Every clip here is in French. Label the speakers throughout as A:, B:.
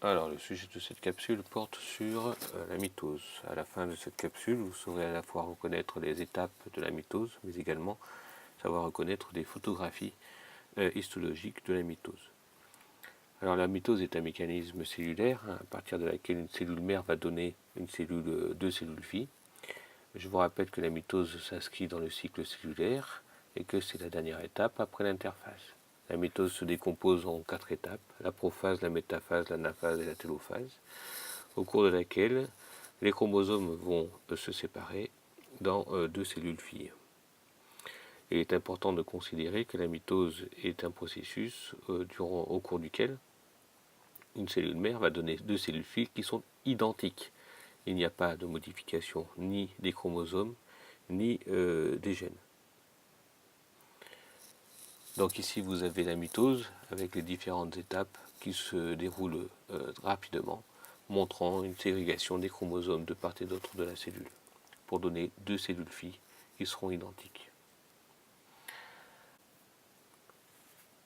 A: Alors, le sujet de cette capsule porte sur la mitose. À la fin de cette capsule, vous saurez à la fois reconnaître les étapes de la mitose, mais également savoir reconnaître des photographies histologiques de la mitose. Alors, la mitose est un mécanisme cellulaire à partir de laquelle une cellule mère va donner deux cellules filles. Je vous rappelle que la mitose s'inscrit dans le cycle cellulaire et que c'est la dernière étape après l'interphase. La mitose se décompose en 4 étapes, la prophase, la métaphase, l'anaphase et la télophase, au cours de laquelle les chromosomes vont se séparer dans 2 cellules filles. Il est important de considérer que la mitose est un processus au cours duquel une cellule mère va donner 2 cellules filles qui sont identiques. Il n'y a pas de modification ni des chromosomes ni des gènes. Donc ici vous avez la mitose avec les différentes étapes qui se déroulent rapidement, montrant une ségrégation des chromosomes de part et d'autre de la cellule, pour donner 2 cellules filles qui seront identiques.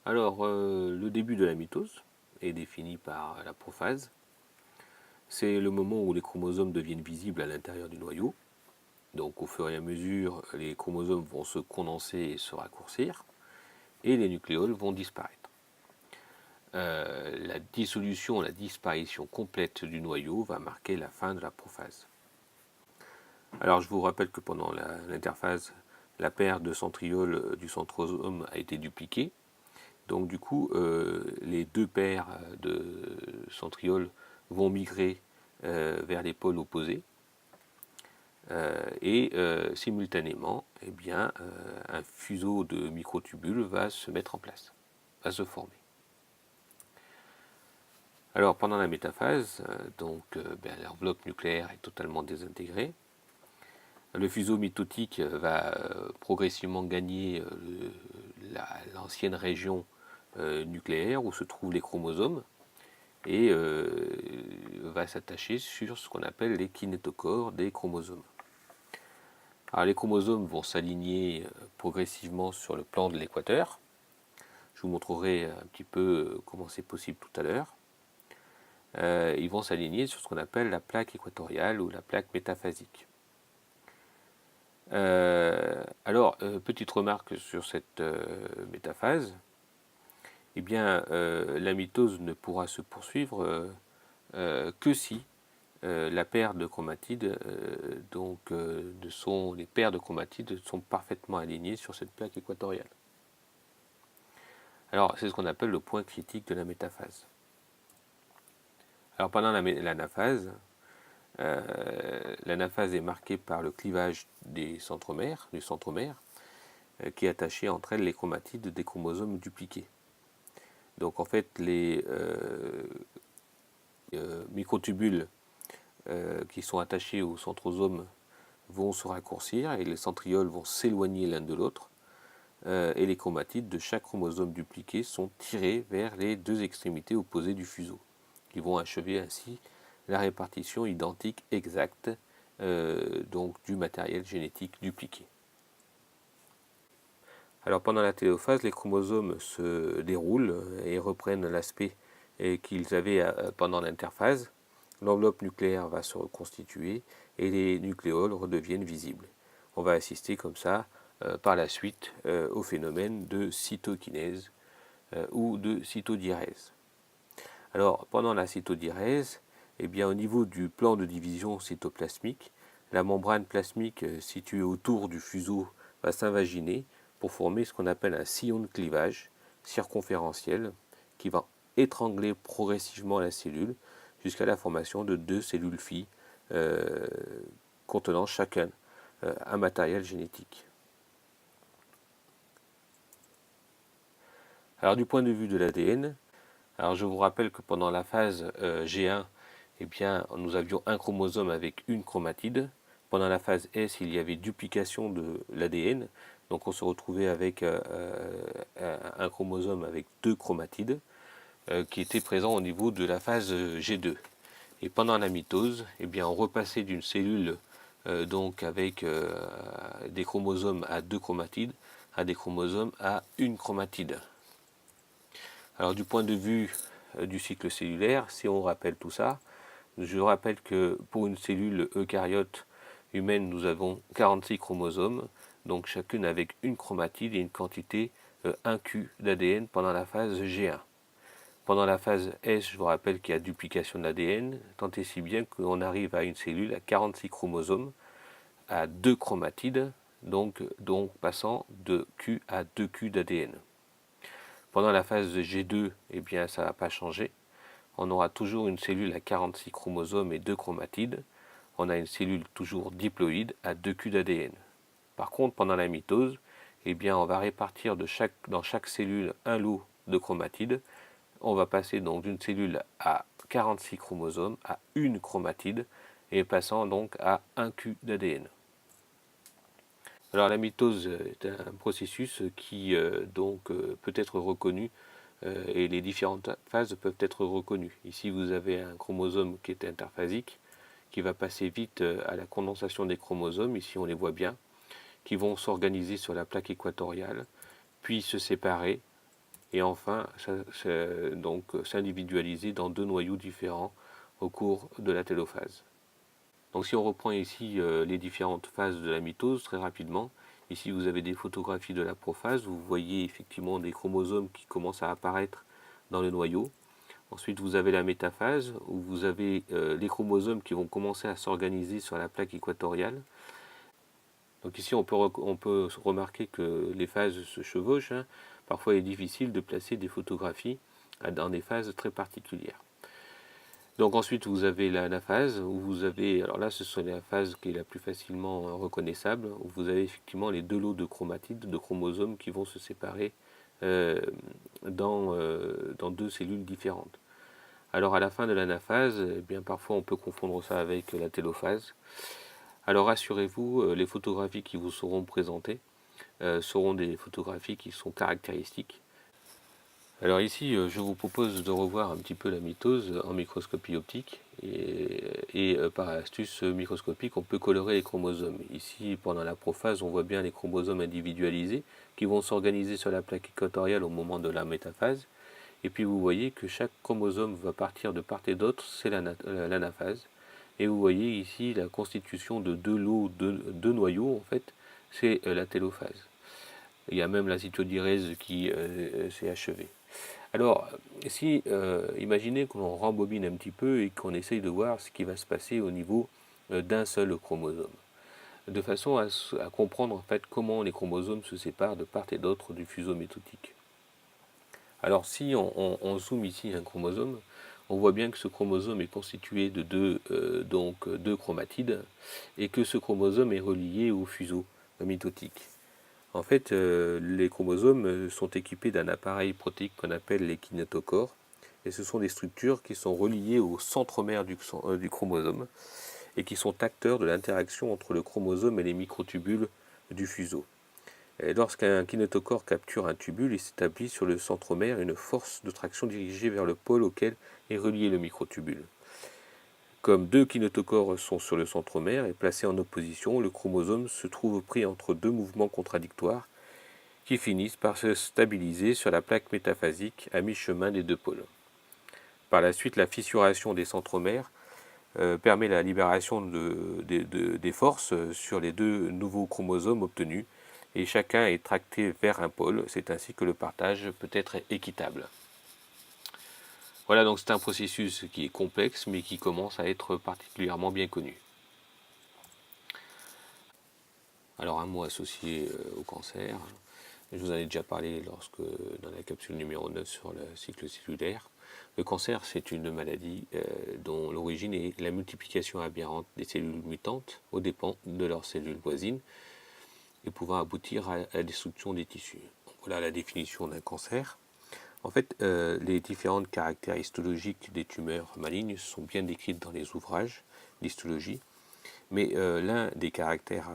A: Alors le début de la mitose est défini par la prophase. C'est le moment où les chromosomes deviennent visibles à l'intérieur du noyau. Donc au fur et à mesure, les chromosomes vont se condenser et se raccourcir, et les nucléoles vont disparaître. La dissolution, la disparition complète du noyau va marquer la fin de la prophase. Alors je vous rappelle que pendant l'interphase, la paire de centrioles du centrosome a été dupliquée. Donc du coup, les 2 paires de centrioles vont migrer vers les pôles opposés. Et simultanément, eh bien, un fuseau de microtubules va se mettre en place, va se former. Alors pendant la métaphase, l'enveloppe nucléaire est totalement désintégrée. Le fuseau mitotique va progressivement gagner l'ancienne région nucléaire où se trouvent les chromosomes et va s'attacher sur ce qu'on appelle les kinétochores des chromosomes. Alors les chromosomes vont s'aligner progressivement sur le plan de l'équateur. Je vous montrerai un petit peu comment c'est possible tout à l'heure. Ils vont s'aligner sur ce qu'on appelle la plaque équatoriale ou la plaque métaphasique. Petite remarque sur cette métaphase, eh bien, la mitose ne pourra se poursuivre que si la paire de chromatides, les paires de chromatides sont parfaitement alignées sur cette plaque équatoriale. Alors, c'est ce qu'on appelle le point critique de la métaphase. Alors, pendant l'anaphase, l'anaphase est marquée par le clivage du centromère, qui est attaché entre elles les chromatides des chromosomes dupliqués. Donc, en fait, les microtubules qui sont attachés au centrosome vont se raccourcir et les centrioles vont s'éloigner l'un de l'autre et les chromatides de chaque chromosome dupliqué sont tirés vers les 2 extrémités opposées du fuseau, qui vont achever ainsi la répartition identique exacte du matériel génétique dupliqué. Alors pendant la télophase, les chromosomes se déroulent et reprennent l'aspect qu'ils avaient pendant l'interphase. L'enveloppe nucléaire va se reconstituer et les nucléoles redeviennent visibles. On va assister comme ça par la suite au phénomène de cytokinèse ou de cytodiérèse. Alors pendant la cytodiérèse, eh bien, au niveau du plan de division cytoplasmique, la membrane plasmique située autour du fuseau va s'invaginer pour former ce qu'on appelle un sillon de clivage circonférentiel qui va étrangler progressivement la cellule jusqu'à la formation de 2 cellules filles contenant chacun un matériel génétique. Alors du point de vue de l'ADN, alors je vous rappelle que pendant la phase G1, eh bien, nous avions un chromosome avec une chromatide. Pendant la phase S, il y avait duplication de l'ADN, donc on se retrouvait avec un chromosome avec 2 chromatides qui étaient présents au niveau de la phase G2. Et pendant la mitose, eh bien, on repassait d'une cellule avec des chromosomes à 2 chromatides à des chromosomes à une chromatide. Alors du point de vue du cycle cellulaire. Si on rappelle tout ça, je rappelle que pour une cellule eucaryote humaine, nous avons 46 chromosomes, donc chacune avec une chromatide et une quantité 1Q d'ADN pendant la phase G1. Pendant la phase S, je vous rappelle qu'il y a duplication de l'ADN, tant et si bien qu'on arrive à une cellule à 46 chromosomes, à 2 chromatides, donc passant de Q à 2Q d'ADN. Pendant la phase G2, eh bien, ça ne va pas changer. On aura toujours une cellule à 46 chromosomes et 2 chromatides. On a une cellule toujours diploïde à 2Q d'ADN. Par contre, pendant la mitose, eh bien, on va répartir dans chaque cellule un lot de chromatides. On va passer donc d'une cellule à 46 chromosomes à une chromatide et passant donc à 1Q d'ADN. Alors la mitose est un processus qui peut être reconnu et les différentes phases peuvent être reconnues. Ici vous avez un chromosome qui est interphasique, qui va passer vite à la condensation des chromosomes, ici on les voit bien, qui vont s'organiser sur la plaque équatoriale, puis se séparer, et enfin s'individualiser dans 2 noyaux différents au cours de la télophase. Donc si on reprend ici les différentes phases de la mitose très rapidement, ici vous avez des photographies de la prophase, vous voyez effectivement des chromosomes qui commencent à apparaître dans le noyau. Ensuite vous avez la métaphase où vous avez les chromosomes qui vont commencer à s'organiser sur la plaque équatoriale. Donc ici on peut remarquer que les phases se chevauchent. Parfois il est difficile de placer des photographies dans des phases très particulières. Donc ensuite vous avez la phase où vous avez, alors là ce sont la phase qui est la plus facilement reconnaissable, où vous avez effectivement les 2 lots de chromatides, de chromosomes qui vont se séparer dans 2 cellules différentes. Alors à la fin de l'anaphase, eh bien parfois on peut confondre ça avec la télophase. Alors rassurez-vous, les photographies qui vous seront présentées seront des photographies qui sont caractéristiques. Alors ici, je vous propose de revoir un petit peu la mitose en microscopie optique et par astuce microscopique, on peut colorer les chromosomes. Ici, pendant la prophase, on voit bien les chromosomes individualisés qui vont s'organiser sur la plaque équatoriale au moment de la métaphase. Et puis vous voyez que chaque chromosome va partir de part et d'autre, c'est l'anaphase. Et vous voyez ici la constitution de 2 lots, 2 noyaux, en fait, c'est la télophase. Il y a même la cytodyrèse qui s'est achevée. Alors, si imaginez qu'on rembobine un petit peu et qu'on essaye de voir ce qui va se passer au niveau d'un seul chromosome, de façon à comprendre en fait comment les chromosomes se séparent de part et d'autre du fuseau métotique. Alors, si on zoome ici un chromosome, on voit bien que ce chromosome est constitué de 2 chromatides et que ce chromosome est relié au fuseau métotique. En fait, les chromosomes sont équipés d'un appareil protéique qu'on appelle les kinétochores, et ce sont des structures qui sont reliées au centromère du chromosome et qui sont acteurs de l'interaction entre le chromosome et les microtubules du fuseau. Lorsqu'un kinétochore capture un tubule, il s'établit sur le centromère une force de traction dirigée vers le pôle auquel est relié le microtubule. Comme 2 kinétochores sont sur le centromère et placés en opposition, le chromosome se trouve pris entre 2 mouvements contradictoires qui finissent par se stabiliser sur la plaque métaphasique à mi-chemin des 2 pôles. Par la suite, la fissuration des centromères permet la libération des forces sur les 2 nouveaux chromosomes obtenus et chacun est tracté vers un pôle. C'est ainsi que le partage peut être équitable. Voilà, donc c'est un processus qui est complexe mais qui commence à être particulièrement bien connu. Alors un mot associé au cancer. Je vous en ai déjà parlé dans la capsule numéro 9 sur le cycle cellulaire. Le cancer, c'est une maladie dont l'origine est la multiplication aberrante des cellules mutantes aux dépens de leurs cellules voisines et pouvant aboutir à la destruction des tissus. Voilà la définition d'un cancer. En fait, les différentes caractères histologiques des tumeurs malignes sont bien décrites dans les ouvrages d'histologie, mais l'un des caractères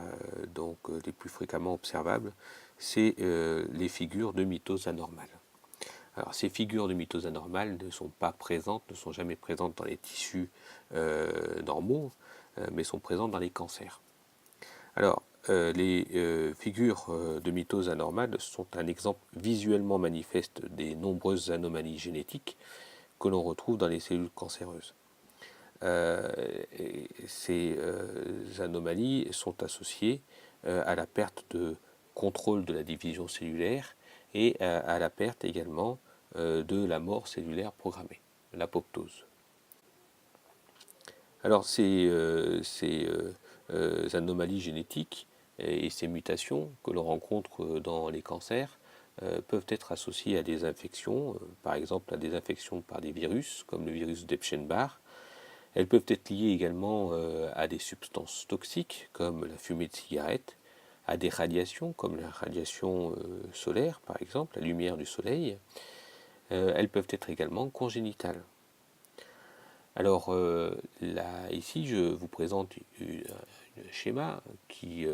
A: les plus fréquemment observables, c'est les figures de mitose anormale. Alors, ces figures de mitose anormale ne sont jamais présentes dans les tissus normaux, mais sont présentes dans les cancers. Alors, les figures de mitose anormale sont un exemple visuellement manifeste des nombreuses anomalies génétiques que l'on retrouve dans les cellules cancéreuses. Ces anomalies sont associées à la perte de contrôle de la division cellulaire et à la perte également de la mort cellulaire programmée, l'apoptose. Alors ces anomalies génétiques et ces mutations que l'on rencontre dans les cancers peuvent être associées à des infections, par exemple à des infections par des virus, comme le virus d'Epstein-Barr. Elles peuvent être liées également à des substances toxiques, comme la fumée de cigarette, à des radiations, comme la radiation solaire, par exemple, la lumière du soleil. Elles peuvent être également congénitales. Alors là, ici, je vous présente un schéma qui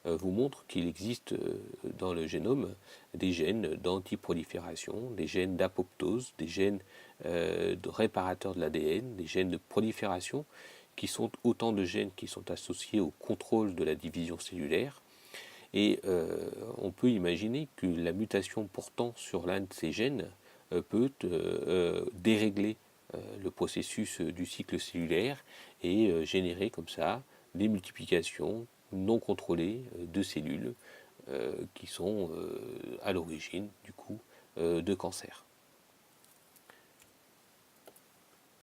A: vous montre qu'il existe dans le génome des gènes d'antiprolifération, des gènes d'apoptose, des gènes de réparateurs de l'ADN, des gènes de prolifération, qui sont autant de gènes qui sont associés au contrôle de la division cellulaire. Et on peut imaginer que la mutation portant sur l'un de ces gènes peut dérégler le processus du cycle cellulaire et générer comme ça des multiplications non contrôlées de cellules qui sont à l'origine du coup de cancer.